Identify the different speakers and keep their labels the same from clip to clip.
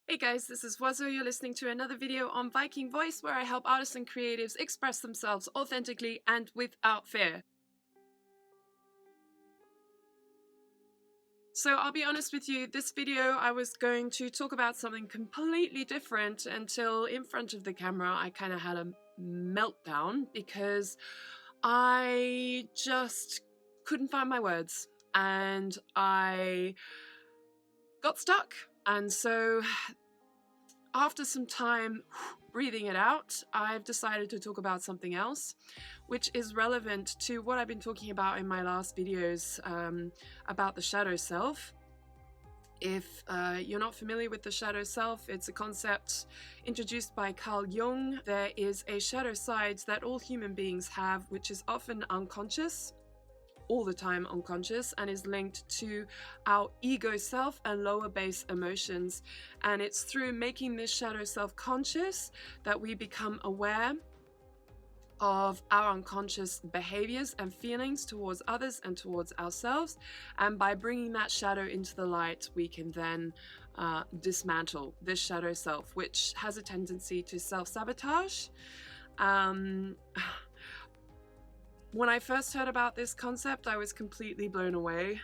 Speaker 1: Hey guys, this is Voiseau. You're listening to another video on Viking Voice, where I help artists and creatives express themselves authentically and without fear. So I'll be honest with you, this video I was going to talk about something completely different until in front of the camera I kind of had a meltdown because I just couldn't find my words and I got stuck. And so after some time breathing it out, I've decided to talk about something else, which is relevant to what I've been talking about in my last videos about the shadow self. If you're not familiar with the shadow self, it's a concept introduced by Carl Jung. There is a shadow side that all human beings have, which is often unconscious, all the time unconscious, and is linked to our ego self and lower base emotions. And it's through making this shadow self conscious that we become aware of our unconscious behaviors and feelings towards others and towards ourselves. And by bringing that shadow into the light, we can then dismantle this shadow self, which has a tendency to self-sabotage. When I first heard about this concept, I was completely blown away.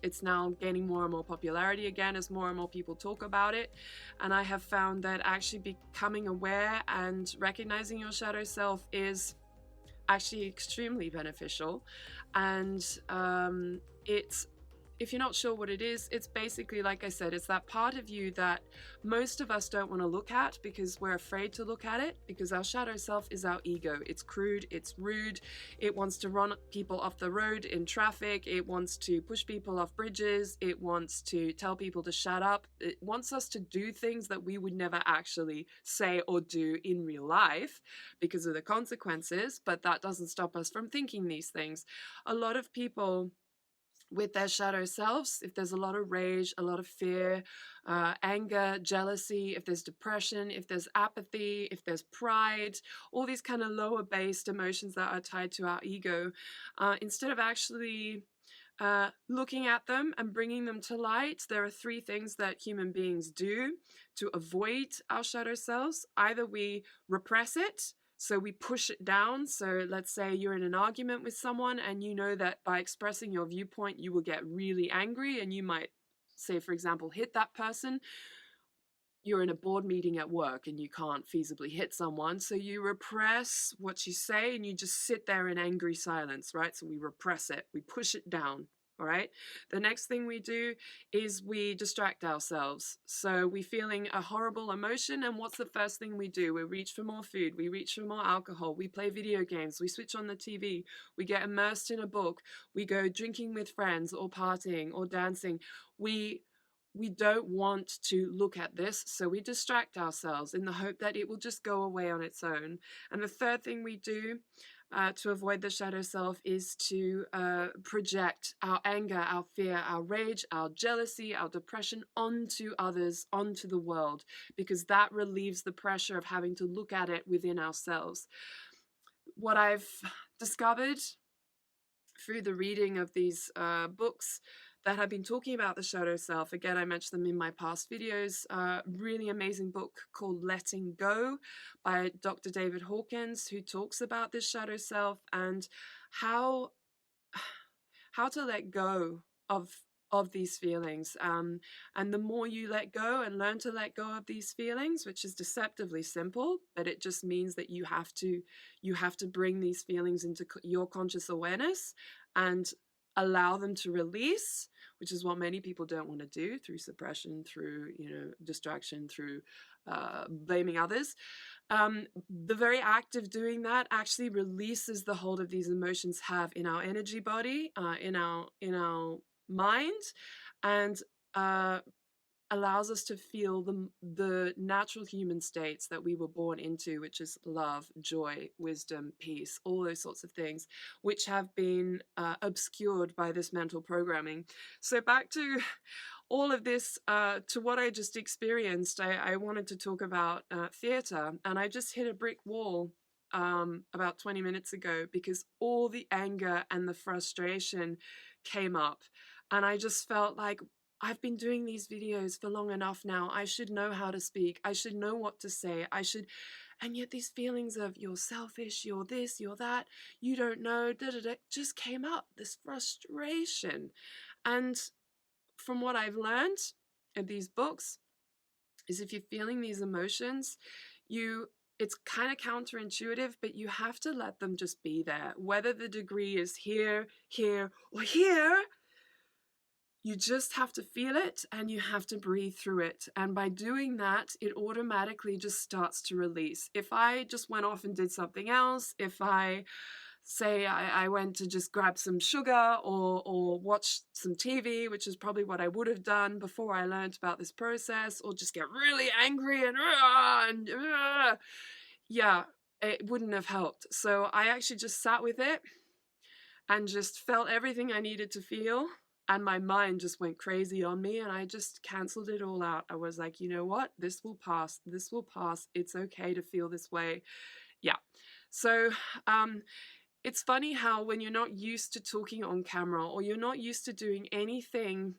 Speaker 1: It's now gaining more and more popularity again as more and more people talk about it. And I have found that actually becoming aware and recognizing your shadow self is actually extremely beneficial. And if you're not sure what it is, it's basically, like I said, it's that part of you that most of us don't want to look at because we're afraid to look at it, because our shadow self is our ego. It's crude, it's rude, it wants to run people off the road in traffic, it wants to push people off bridges, it wants to tell people to shut up, it wants us to do things that we would never actually say or do in real life because of the consequences, but that doesn't stop us from thinking these things. A lot of people with their shadow selves, if there's a lot of rage, a lot of fear, anger, jealousy, if there's depression, if there's apathy, if there's pride, all these kind of lower based emotions that are tied to our ego, instead of actually looking at them and bringing them to light, there are three things that human beings do to avoid our shadow selves. Either we repress it, so we push it down. So let's say you're in an argument with someone and you know that by expressing your viewpoint, you will get really angry and you might, say, for example, hit that person. You're in a board meeting at work and you can't feasibly hit someone. So you repress what you say and you just sit there in angry silence, right? So we repress it, we push it down. All right. The next thing we do is we distract ourselves. So we're feeling a horrible emotion, and what's the first thing we do? We reach for more food, we reach for more alcohol, we play video games, we switch on the TV, we get immersed in a book, we go drinking with friends or partying or dancing. We don't want to look at this, so we distract ourselves in the hope that it will just go away on its own. And the third thing we do to avoid the shadow self is to project our anger, our fear, our rage, our jealousy, our depression onto others, onto the world, because that relieves the pressure of having to look at it within ourselves. What I've discovered through the reading of these books that have been talking about the shadow self, again, I mentioned them in my past videos, really amazing book called Letting Go by Dr. David Hawkins, who talks about this shadow self and how to let go of these feelings. And the more you let go and learn to let go of these feelings, which is deceptively simple, but it just means that you have to bring these feelings into your conscious awareness and allow them to release, which is what many people don't want to do through suppression, through distraction, through blaming others. The very act of doing that actually releases the hold of these emotions have in our energy body, in our mind, and allows us to feel the natural human states that we were born into, which is love, joy, wisdom, peace, all those sorts of things, which have been obscured by this mental programming. So back to all of this, to what I just experienced, I wanted to talk about theatre, and I just hit a brick wall about 20 minutes ago because all the anger and the frustration came up, and I just felt like I've been doing these videos for long enough now. I should know how to speak. I should know what to say. I should, and yet these feelings of you're selfish, you're this, you're that, you don't know, da da da, just came up. This frustration. And from what I've learned in these books, is if you're feeling these emotions, it's kind of counterintuitive, but you have to let them just be there. Whether the degree is here, here, or here, you just have to feel it and you have to breathe through it. And by doing that, it automatically just starts to release. If I just went off and did something else, if I say I went to just grab some sugar or watch some TV, which is probably what I would have done before I learned about this process, or just get really angry and yeah, it wouldn't have helped. So I actually just sat with it and just felt everything I needed to feel. And my mind just went crazy on me and I just canceled it all out. I was like, you know what? This will pass. This will pass. It's okay to feel this way. Yeah. So, it's funny how when you're not used to talking on camera or you're not used to doing anything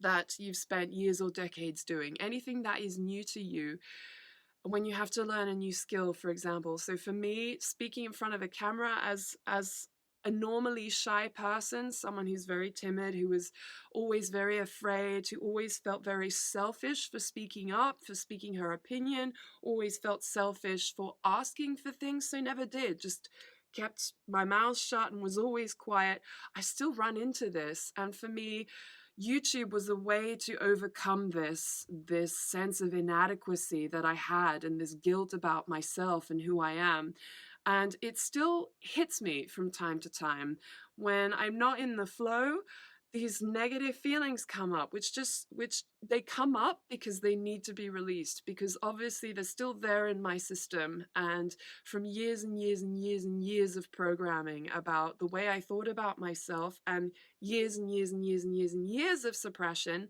Speaker 1: that you've spent years or decades doing, anything that is new to you, when you have to learn a new skill, for example. So for me, speaking in front of a camera as a normally shy person, someone who's very timid, who was always very afraid, who always felt very selfish for speaking up, for speaking her opinion, always felt selfish for asking for things, so never did, just kept my mouth shut and was always quiet. I still run into this. And for me, YouTube was a way to overcome this sense of inadequacy that I had and this guilt about myself and who I am. And it still hits me from time to time. When I'm not in the flow, these negative feelings come up, which they come up because they need to be released, because obviously they're still there in my system. And from years and years and years and years of programming about the way I thought about myself, and years and years and years and years and years of suppression,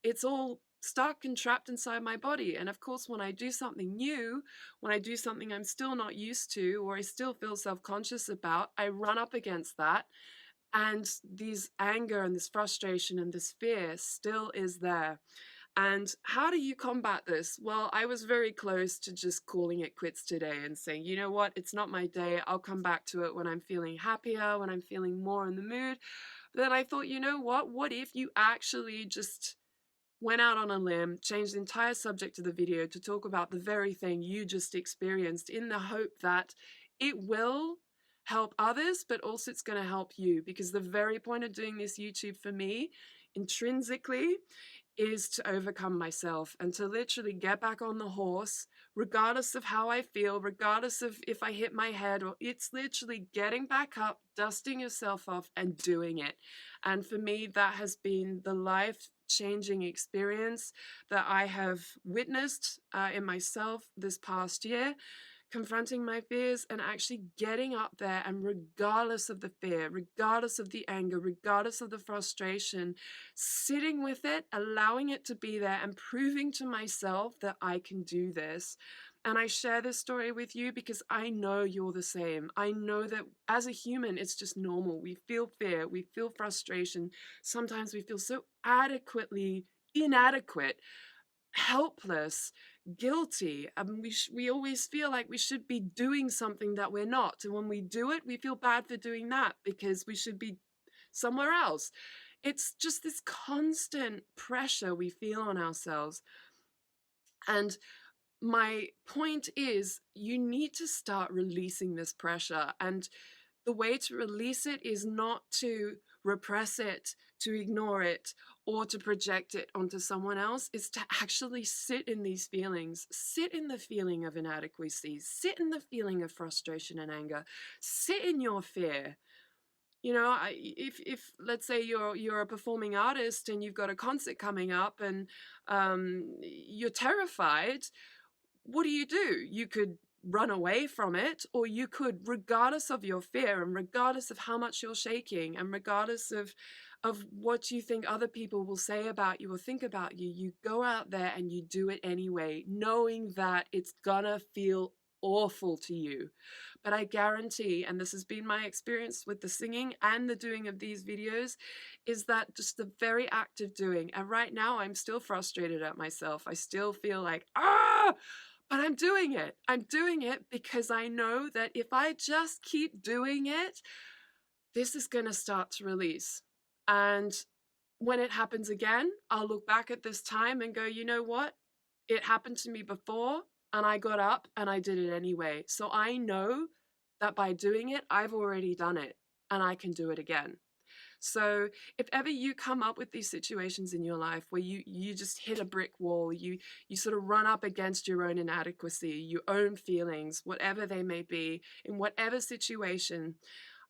Speaker 1: it's all stuck and trapped inside my body. And of course, when I do something new, when I do something I'm still not used to, or I still feel self-conscious about, I run up against that. And these anger and this frustration and this fear still is there. And how do you combat this? Well, I was very close to just calling it quits today and saying, you know what, it's not my day. I'll come back to it when I'm feeling happier, when I'm feeling more in the mood. But then I thought, you know what if you actually just went out on a limb, changed the entire subject of the video to talk about the very thing you just experienced, in the hope that it will help others, but also it's going to help you. Because the very point of doing this YouTube for me, intrinsically, is to overcome myself and to literally get back on the horse, regardless of how I feel, regardless of if I hit my head, or it's literally getting back up, dusting yourself off and doing it. And for me, that has been the life-changing experience that I have witnessed in myself this past year. Confronting my fears and actually getting up there, and regardless of the fear, regardless of the anger, regardless of the frustration, sitting with it, allowing it to be there, and proving to myself that I can do this. And I share this story with you because I know you're the same. I know that as a human, it's just normal. We feel fear, we feel frustration. Sometimes we feel so adequately inadequate, helpless, guilty. We always feel like we should be doing something that we're not. And when we do it, we feel bad for doing that because we should be somewhere else. It's just this constant pressure we feel on ourselves. And my point is, you need to start releasing this pressure. And the way to release it is not to repress it, to ignore it, or to project it onto someone else. Is to actually sit in these feelings, sit in the feeling of inadequacy, sit in the feeling of frustration and anger, sit in your fear. You know, if let's say you're a performing artist and you've got a concert coming up and you're terrified, what do? You could run away from it, or you could, regardless of your fear and regardless of how much you're shaking and regardless of what you think other people will say about you or think about you, you go out there and you do it anyway, knowing that it's gonna feel awful to you. But I guarantee, and this has been my experience with the singing and the doing of these videos, is that just the very act of doing, and right now I'm still frustrated at myself. I still feel like, but I'm doing it. I'm doing it because I know that if I just keep doing it, this is going to start to release. And when it happens again, I'll look back at this time and go, you know what? It happened to me before and I got up and I did it anyway. So I know that by doing it, I've already done it and I can do it again. So if ever you come up with these situations in your life where you just hit a brick wall, you sort of run up against your own inadequacy, your own feelings, whatever they may be, in whatever situation,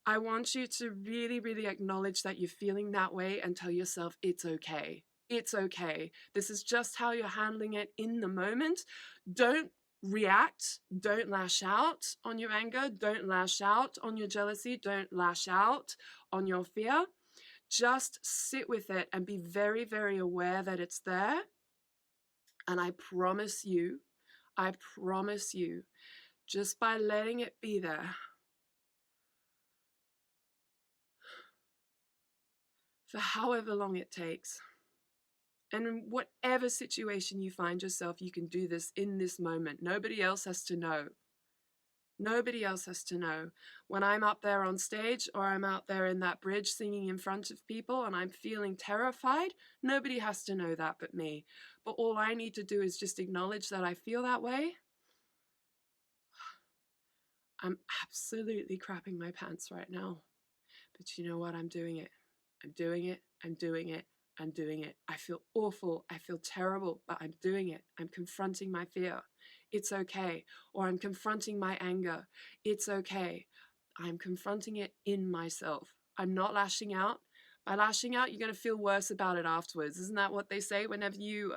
Speaker 1: I want you to really, really acknowledge that you're feeling that way and tell yourself it's okay. It's okay. This is just how you're handling it in the moment. Don't react. Don't lash out on your anger. Don't lash out on your jealousy. Don't lash out on your fear. Just sit with it and be very, very aware that it's there. And I promise you, just by letting it be there, for however long it takes, and in whatever situation you find yourself, you can do this in this moment. Nobody else has to know. Nobody else has to know. When I'm up there on stage or I'm out there in that bridge singing in front of people and I'm feeling terrified, nobody has to know that but me. But all I need to do is just acknowledge that I feel that way. I'm absolutely crapping my pants right now. But you know what? I'm doing it. I'm doing it. I'm doing it. I'm doing it. I feel awful. I feel terrible, but I'm doing it. I'm confronting my fear. It's okay. Or I'm confronting my anger. It's okay. I'm confronting it in myself. I'm not lashing out. By lashing out, you're going to feel worse about it afterwards. Isn't that what they say whenever you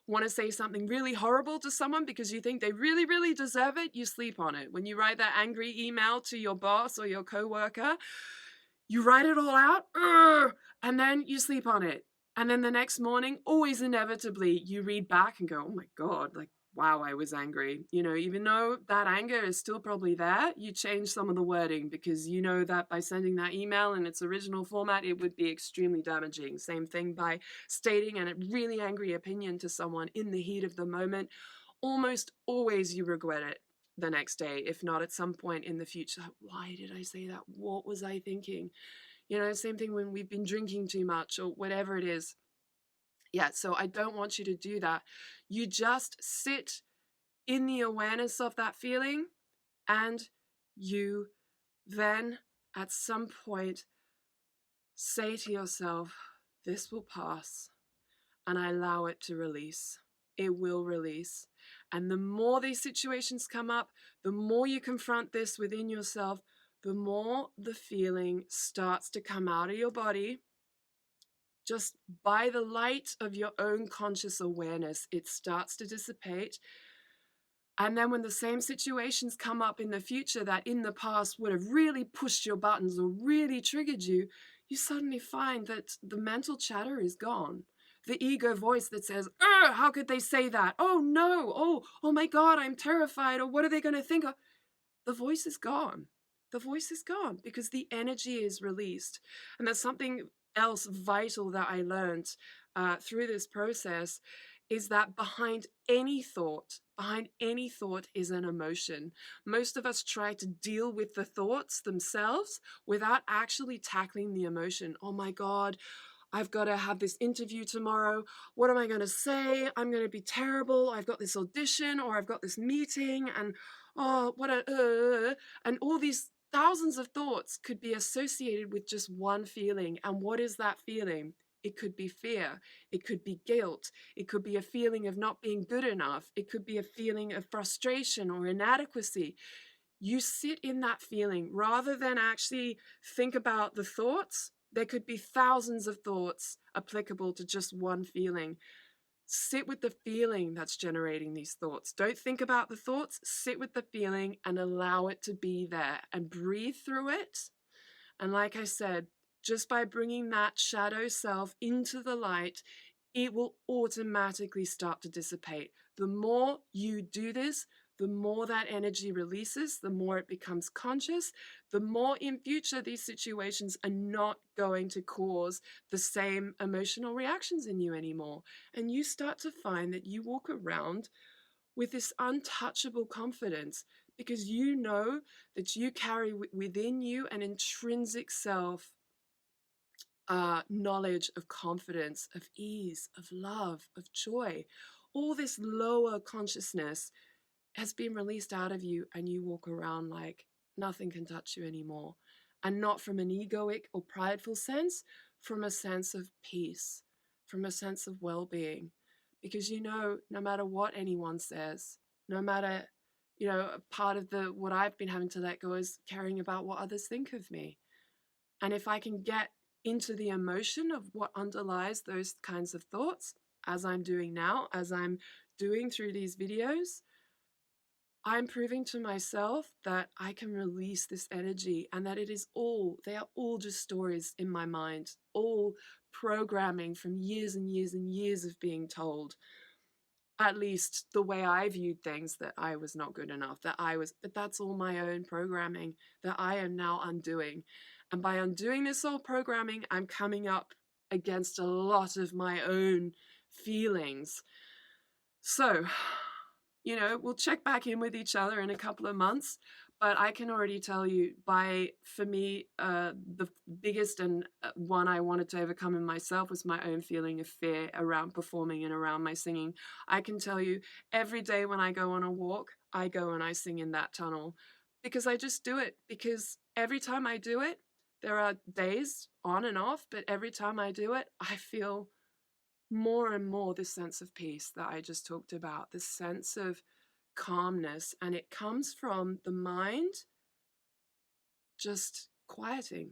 Speaker 1: want to say something really horrible to someone because you think they really, really deserve it? You sleep on it. When you write that angry email to your boss or your coworker, you write it all out, and then you sleep on it. And then the next morning, always inevitably, you read back and go, oh my God, like, wow, I was angry. You know, even though that anger is still probably there, you change some of the wording because you know that by sending that email in its original format, it would be extremely damaging. Same thing by stating a really angry opinion to someone in the heat of the moment. Almost always you regret it the next day, if not at some point in the future. Why did I say that? What was I thinking? You know, same thing when we've been drinking too much or whatever it is. Yeah, so I don't want you to do that. You just sit in the awareness of that feeling and you then at some point say to yourself, this will pass, and I allow it to release. It will release. And the more these situations come up, the more you confront this within yourself, the more the feeling starts to come out of your body. Just by the light of your own conscious awareness, it starts to dissipate. And then when the same situations come up in the future that in the past would have really pushed your buttons or really triggered you, you suddenly find that the mental chatter is gone. The ego voice that says, how could they say that? Oh no, oh my God, I'm terrified, or what are they going to think of? The voice is gone. The voice is gone because the energy is released. And that's something else vital that I learned through this process, is that behind any thought is an emotion. Most of us try to deal with the thoughts themselves without actually tackling the emotion. Oh my God, I've got to have this interview tomorrow. What am I going to say? I'm going to be terrible. I've got this audition or I've got this meeting and and all these thousands of thoughts could be associated with just one feeling. And what is that feeling? It could be fear. It could be guilt. It could be a feeling of not being good enough. It could be a feeling of frustration or inadequacy. You sit in that feeling rather than actually think about the thoughts. There could be thousands of thoughts applicable to just one feeling. Sit with the feeling that's generating these thoughts. Don't think about the thoughts. Sit with the feeling and allow it to be there and breathe through it. And like I said, just by bringing that shadow self into the light, it will automatically start to dissipate. The more you do this, the more that energy releases, the more it becomes conscious, the more in future these situations are not going to cause the same emotional reactions in you anymore. And you start to find that you walk around with this untouchable confidence because you know that you carry within you an intrinsic self knowledge of confidence, of ease, of love, of joy. All this lower consciousness has been released out of you, and you walk around like nothing can touch you anymore. And not from an egoic or prideful sense, from a sense of peace, from a sense of well-being. Because you know, no matter what anyone says, no matter, you know, part of what I've been having to let go is caring about what others think of me. And if I can get into the emotion of what underlies those kinds of thoughts, as I'm doing now, as I'm doing through these videos, I'm proving to myself that I can release this energy and that they are all just stories in my mind, all programming from years and years and years of being told, at least the way I viewed things, that I was not good enough, but that's all my own programming that I am now undoing. And by undoing this old programming, I'm coming up against a lot of my own feelings. So, you know, we'll check back in with each other in a couple of months, but I can already tell you, for me, the biggest and one I wanted to overcome in myself was my own feeling of fear around performing and around my singing. I can tell you, every day when I go on a walk, I go and I sing in that tunnel because I just do it. Because every time I do it, there are days on and off, but every time I do it, I feel more and more this sense of peace that I just talked about, this sense of calmness. And it comes from the mind just quieting.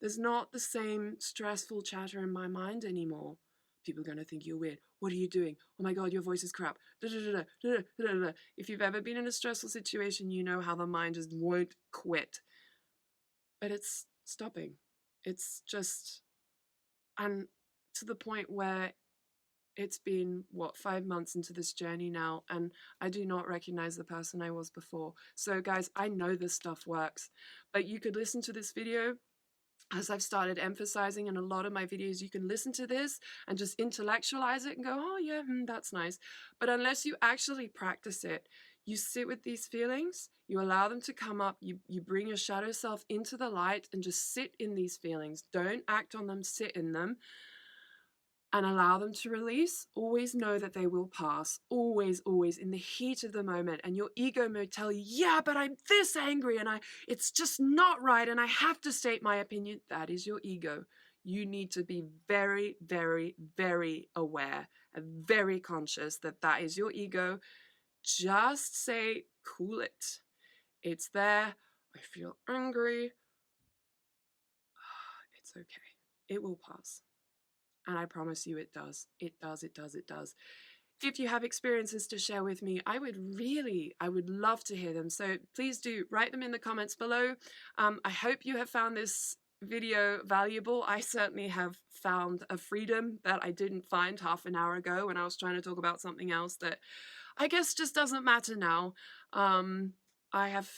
Speaker 1: There's not the same stressful chatter in my mind anymore. People are going to think you're weird. What are you doing? Oh my God, your voice is crap. Da, da, da, da, da, da, da, da. If you've ever been in a stressful situation, you know how the mind just won't quit. But it's stopping. It's just, and to the point where it's been, 5 months into this journey now, and I do not recognize the person I was before. So guys, I know this stuff works, but you could listen to this video, as I've started emphasizing in a lot of my videos, you can listen to this and just intellectualize it and go, oh yeah, that's nice. But unless you actually practice it, you sit with these feelings, you allow them to come up, you bring your shadow self into the light and just sit in these feelings. Don't act on them, sit in them and allow them to release. Always know that they will pass. Always, always, in the heat of the moment. And your ego may tell you, yeah, but I'm this angry and it's just not right and I have to state my opinion. That is your ego. You need to be very, very, very aware and very conscious that that is your ego. Just say, cool it. It's there. I feel angry. It's okay. It will pass. And I promise you it does. It does, it does, it does. If you have experiences to share with me, I would love to hear them. So please do write them in the comments below. I hope you have found this video valuable. I certainly have found a freedom that I didn't find half an hour ago when I was trying to talk about something else that I guess just doesn't matter now. I have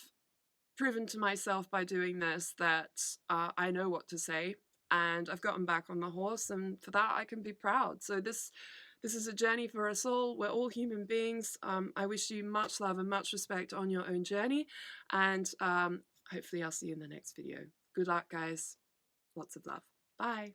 Speaker 1: proven to myself by doing this that I know what to say, and I've gotten back on the horse, and for that I can be proud. So this is a journey for us all. We're all human beings. I wish you much love and much respect on your own journey, and hopefully I'll see you in the next video. Good luck, guys. Lots of love. Bye.